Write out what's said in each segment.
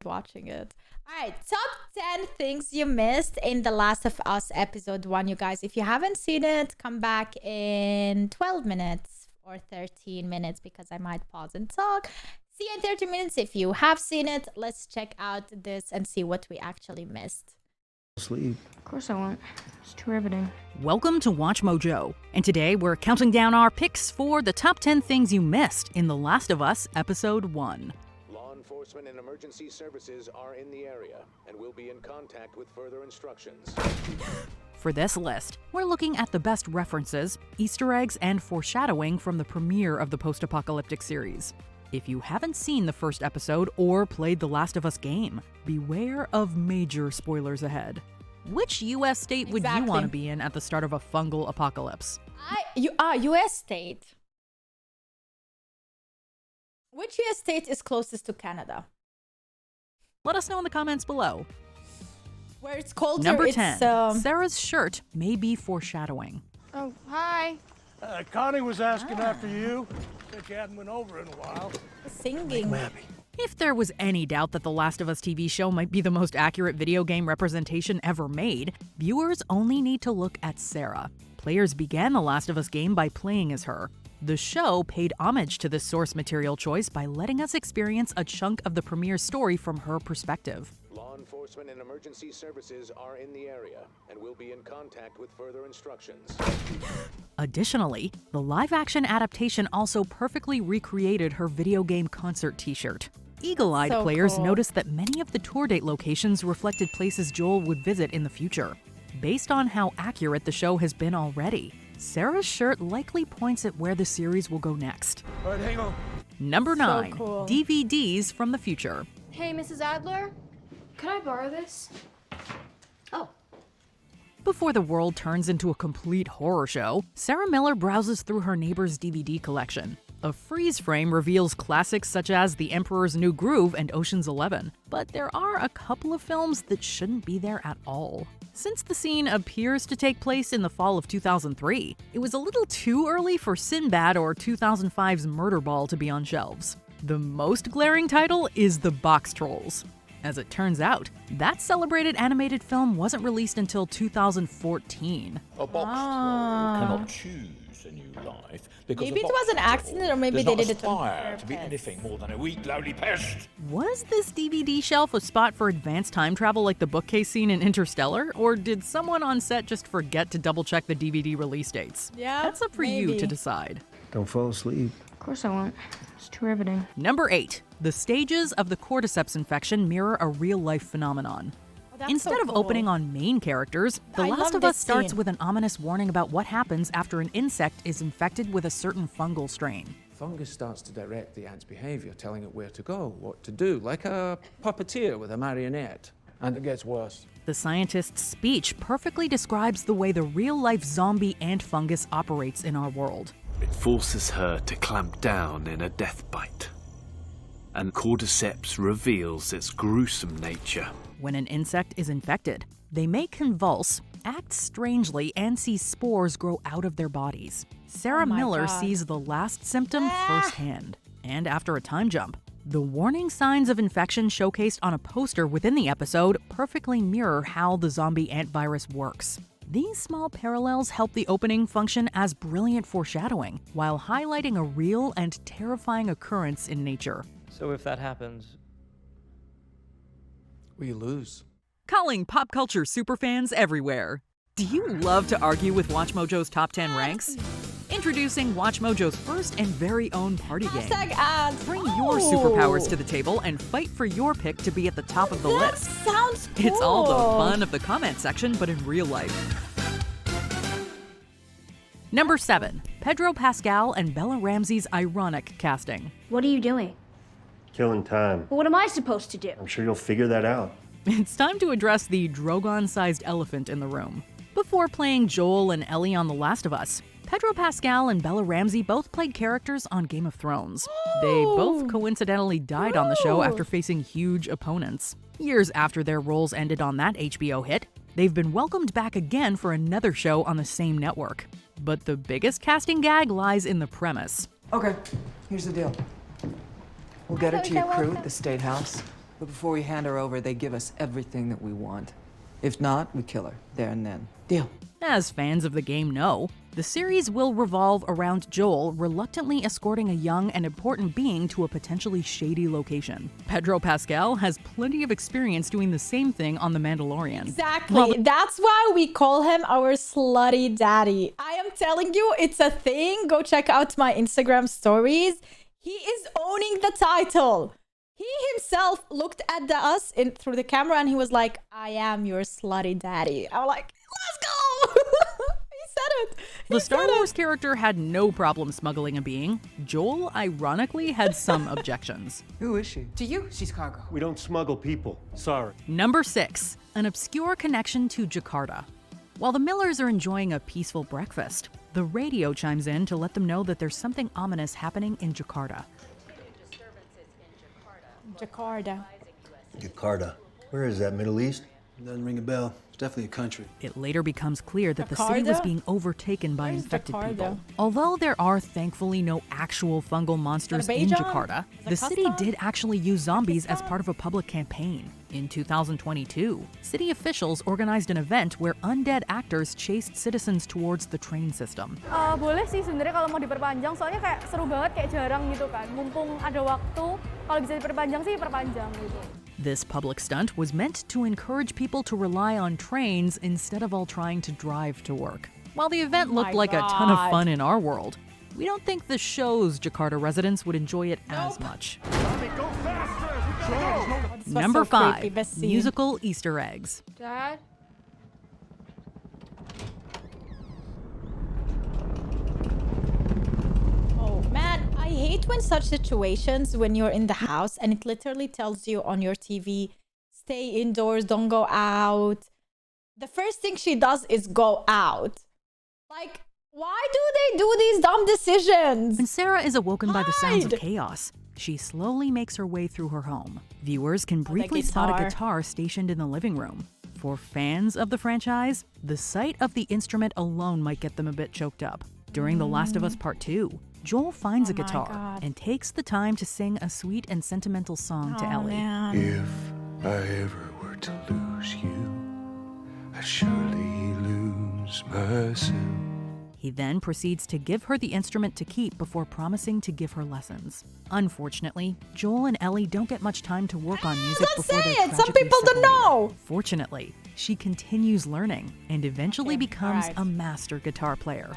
Watching it. All right, top 10 things you missed in The Last of Us episode 1, you guys. If you haven't seen it, come back in 12 minutes or 13 minutes because I might pause and talk. See you in 30 minutes if you have seen it. Let's check out this and see what we actually missed. Sleep. Of course I won't. It's too riveting. Welcome to Watch Mojo, and today we're counting down our picks for the top 10 things you missed in The Last of Us Episode 1. Law enforcement and emergency services are in the area and will be in contact with further instructions. For this list, we're looking at the best references, Easter eggs, and foreshadowing from the premiere of the post-apocalyptic series. If you haven't seen the first episode or played the Last of Us game, beware of major spoilers ahead. Which U.S. state would you want to be in at the start of a fungal apocalypse? U.S. state. Which U.S. state is closest to Canada? Let us know in the comments below. Where it's colder, Number 10. Sarah's shirt may be foreshadowing. Oh, hi. Connie was asking after you. Said you hadn't been over in a while. Singing. If there was any doubt that The Last of Us TV show might be the most accurate video game representation ever made, viewers only need to look at Sarah. Players began The Last of Us game by playing as her. The show paid homage to this source material choice by letting us experience a chunk of the premiere story from her perspective. Law enforcement and emergency services are in the area and will be in contact with further instructions. Additionally, the live-action adaptation also perfectly recreated her video game concert t-shirt. Eagle-eyed players noticed that many of the tour date locations reflected places Joel would visit in the future. Based on how accurate the show has been already, Sarah's shirt likely points at where the series will go next. All right, hang on. Number 9. DVDs from the future. Hey, Mrs. Adler? Could I borrow this? Oh. Before the world turns into a complete horror show, Sarah Miller browses through her neighbor's DVD collection. A freeze frame reveals classics such as The Emperor's New Groove and Ocean's 11, but there are a couple of films that shouldn't be there at all. Since the scene appears to take place in the fall of 2003, it was a little too early for Sinbad or 2005's Murder Ball to be on shelves. The most glaring title is The Box Trolls. As it turns out, that celebrated animated film wasn't released until 2014. A box troll cannot choose a new life because Maybe it was an accident, or maybe they did it on purpose. To be anything more than a weak, lowly pest. Was this DVD shelf a spot for advanced time travel like the bookcase scene in Interstellar, or did someone on set just forget to double-check the DVD release dates? Yeah, that's up for you to decide. Don't fall asleep. Of course I won't. It's too riveting. Number 8. The stages of the cordyceps infection mirror a real-life phenomenon. Instead of opening on main characters, The Last of Us starts with an ominous warning about what happens after an insect is infected with a certain fungal strain. Fungus starts to direct the ant's behavior, telling it where to go, what to do, like a puppeteer with a marionette. And it gets worse. The scientist's speech perfectly describes the way the real-life zombie ant fungus operates in our world. It forces her to clamp down in a death bite. And cordyceps reveals its gruesome nature. When an insect is infected, they may convulse, act strangely, and see spores grow out of their bodies. Sarah Miller sees the last symptom firsthand. And after a time jump, the warning signs of infection showcased on a poster within the episode perfectly mirror how the zombie ant virus works. These small parallels help the opening function as brilliant foreshadowing, while highlighting a real and terrifying occurrence in nature. So if that happens, we lose. Calling pop culture superfans everywhere. Do you love to argue with Watch Mojo's top 10 ranks? Introducing Watch Mojo's first and very own party game. Bring your superpowers to the table and fight for your pick to be at the top of the list. Sounds cool. It's all the fun of the comment section, but in real life. Number 7. Pedro Pascal and Bella Ramsey's ironic casting. What are you doing? Killing time. What am I supposed to do? I'm sure you'll figure that out. It's time to address the Drogon-sized elephant in the room. Before playing Joel and Ellie on The Last of Us, Pedro Pascal and Bella Ramsey both played characters on Game of Thrones. They both coincidentally died on the show after facing huge opponents. Years after their roles ended on that HBO hit, they've been welcomed back again for another show on the same network. But the biggest casting gag lies in the premise. Okay, here's the deal. We'll get her to your crew at the State House. But before we hand her over, they give us everything that we want. If not, we kill her there and then. Deal. As fans of the game know, the series will revolve around Joel reluctantly escorting a young and important being to a potentially shady location. Pedro Pascal has plenty of experience doing the same thing on The Mandalorian. Exactly. That's why we call him our slutty daddy. I am telling you, it's a thing. Go check out my Instagram stories. He is owning the title. He himself looked at us through the camera and he was like, I am your slutty daddy. I'm like, let's go! He said it. The Star Wars character had no problem smuggling a being. Joel, ironically, had some objections. Who is she? To you, she's cargo. We don't smuggle people. Sorry. Number 6, an obscure connection to Jakarta. While the Millers are enjoying a peaceful breakfast, the radio chimes in to let them know that there's something ominous happening in Jakarta. Jakarta. Where is that, Middle East? Doesn't ring a bell. It's definitely a country. It later becomes clear that the city was being overtaken by infected people. Although there are thankfully no actual fungal monsters in Jakarta, the city did actually use zombies as part of a public campaign. In 2022, city officials organized an event where undead actors chased citizens towards the train system. Boleh sih sebenarnya kalau mau diperpanjang, soalnya kayak seru banget, kayak jarang gitu kan. Mumpung ada waktu, kalau bisa diperpanjang sih perpanjang gitu. This public stunt was meant to encourage people to rely on trains instead of all trying to drive to work. While the event looked like a ton of fun in our world, we don't think the show's Jakarta residents would enjoy it as much. Number 5, musical Easter eggs. Dad? Oh man, I hate when such situations when you're in the house and it literally tells you on your TV, stay indoors, don't go out. The first thing she does is go out. Like, why do they do these dumb decisions? When Sarah is awoken by the sounds of chaos, she slowly makes her way through her home. Viewers can briefly spot a guitar stationed in the living room. For fans of the franchise, the sight of the instrument alone might get them a bit choked up. During The Last of Us Part 2, Joel finds a guitar and takes the time to sing a sweet and sentimental song to Ellie. Man. If I ever were to lose you, I'd surely lose myself. He then proceeds to give her the instrument to keep before promising to give her lessons. Unfortunately, Joel and Ellie don't get much time to work on music before they're tragically Some people don't know. Fortunately, she continues learning and eventually becomes a master guitar player.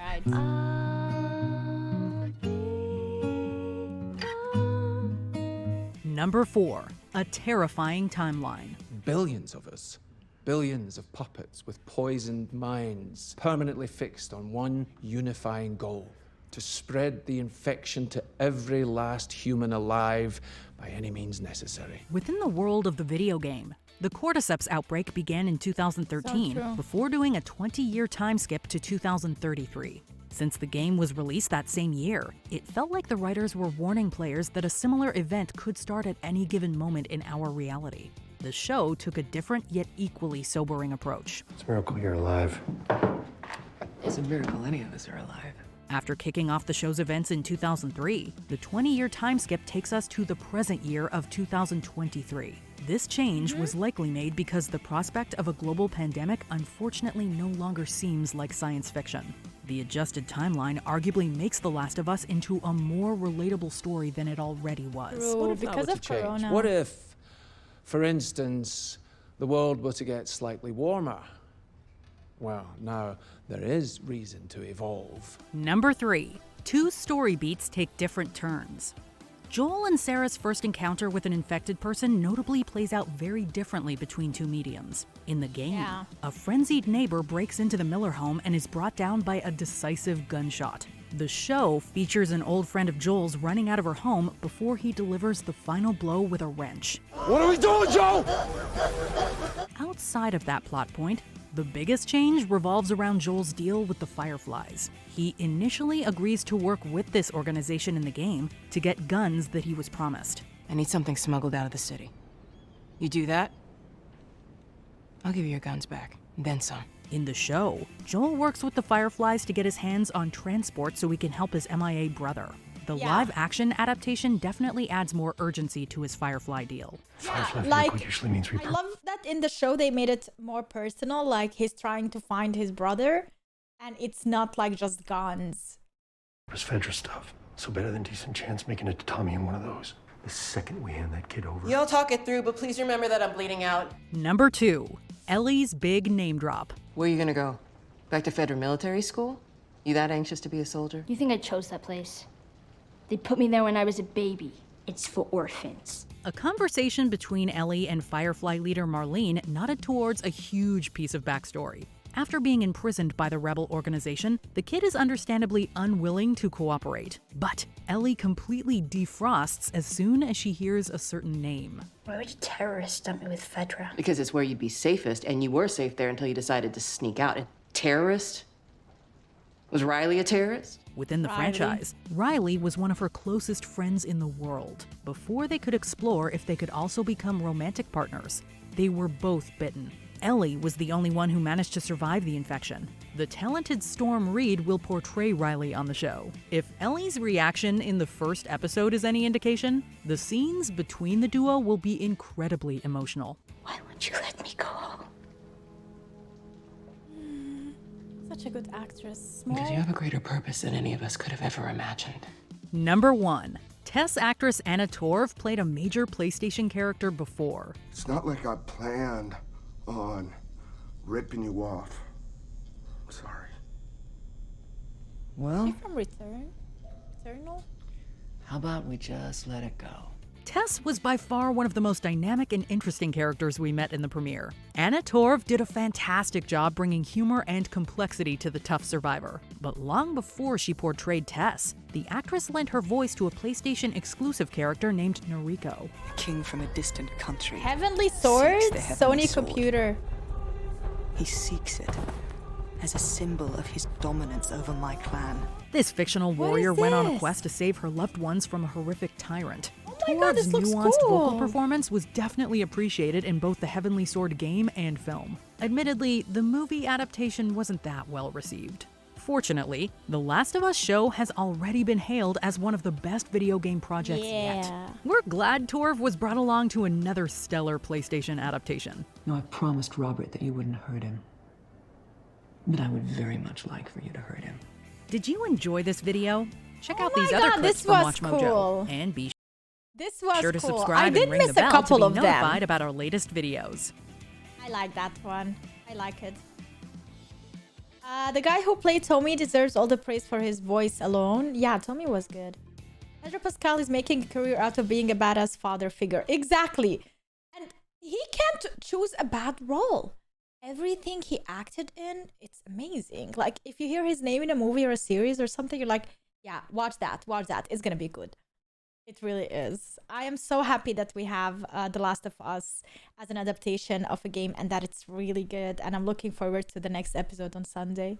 Number 4, a terrifying timeline. Billions of us. Billions of puppets with poisoned minds, permanently fixed on one unifying goal: to spread the infection to every last human alive by any means necessary. Within the world of the video game, the cordyceps outbreak began in 2013 before doing a 20-year time skip to 2033. Since the game was released that same year, it felt like the writers were warning players that a similar event could start at any given moment in our reality. The show took a different yet equally sobering approach. It's a miracle you're alive. It's a miracle any of us are alive. After kicking off the show's events in 2003, the 20-year time skip takes us to the present year of 2023. This change was likely made because the prospect of a global pandemic unfortunately no longer seems like science fiction. The adjusted timeline arguably makes The Last of Us into a more relatable story than it already was. What if because of Corona? What if, for instance, the world were to get slightly warmer? Well, now there is reason to evolve. Number 3, 2 story beats take different turns. Joel and Sarah's first encounter with an infected person notably plays out very differently between two mediums. In the game, a frenzied neighbor breaks into the Miller home and is brought down by a decisive gunshot. The show features an old friend of Joel's running out of her home before he delivers the final blow with a wrench. What are we doing, Joe? Outside of that plot point, the biggest change revolves around Joel's deal with the Fireflies. He initially agrees to work with this organization in the game to get guns that he was promised. I need something smuggled out of the city. You do that, I'll give you your guns back, then some. In the show, Joel works with the Fireflies to get his hands on transport so he can help his MIA brother. the Yeah. live-action adaptation definitely adds more urgency to his Firefly deal. Firefly like, vehicle usually means I love that in the show they made it more personal, like he's trying to find his brother, and it's not like just guns. repurpose Fedra stuff. So better than decent chance making it to Tommy in one of those. The second we hand that kid over. Y'all talk it through, but please remember that I'm bleeding out. Number 2, Ellie's big name drop. Where are you gonna go? Back to Federal Military School? You that anxious to be a soldier? You think I chose that place? They put me there when I was a baby. It's for orphans. A conversation between Ellie and Firefly leader Marlene nodded towards a huge piece of backstory. After being imprisoned by the rebel organization, the kid is understandably unwilling to cooperate. But Ellie completely defrosts as soon as she hears a certain name. Why would you terrorists dump me with Fedra? Because it's where you'd be safest, and you were safe there until you decided to sneak out. And terrorist? Was Riley a terrorist? Within the franchise, Riley was one of her closest friends in the world. Before they could explore if they could also become romantic partners, they were both bitten. Ellie was the only one who managed to survive the infection. The talented Storm Reed will portray Riley on the show. If Ellie's reaction in the first episode is any indication, the scenes between the duo will be incredibly emotional. Why won't you let me go? Such a good actress. Because you have a greater purpose than any of us could have ever imagined. Number 1. Tess actress Anna Torv played a major PlayStation character before. It's not like I planned on ripping you off. I'm sorry. Well, Is she from Returnal? how about we just let it go? Tess was by far one of the most dynamic and interesting characters we met in the premiere. Anna Torv did a fantastic job bringing humor and complexity to the tough survivor. But long before she portrayed Tess, the actress lent her voice to a PlayStation exclusive character named Noriko. A king from a distant country. Heavenly Sword? Seeks the heavenly Sony sword. computer. He seeks it as a symbol of his dominance over my clan. This fictional What is warrior went on a this? quest to save her loved ones from a horrific tyrant. Oh my god, this looks nuanced vocal cool. performance was definitely appreciated in both the Heavenly Sword game and film. Admittedly, the movie adaptation wasn't that well received. Fortunately, The Last of Us show has already been hailed as one of the best video game projects yet. Yeah. We're glad Torv was brought along to another stellar PlayStation adaptation. No, I promised Robert that you wouldn't hurt him. But I would very much like for you to hurt him. Did you enjoy this video? Check out Oh these my other God, clips this from was Watch cool. Mojo. And be This was sure to cool. subscribe I did and ring miss the bell a couple to of be them. notified about our latest videos. I like that one. I like it. The guy who played Tommy deserves all the praise for his voice alone. Yeah, Tommy was good. Pedro Pascal is making a career out of being a badass father figure. Exactly. And he can't choose a bad role. Everything he acted in, it's amazing. Like, if you hear his name in a movie or a series or something, you're like, yeah, watch that. It's gonna be good. It really is. I am so happy that we have The Last of Us as an adaptation of a game and that it's really good. And I'm looking forward to the next episode on Sunday.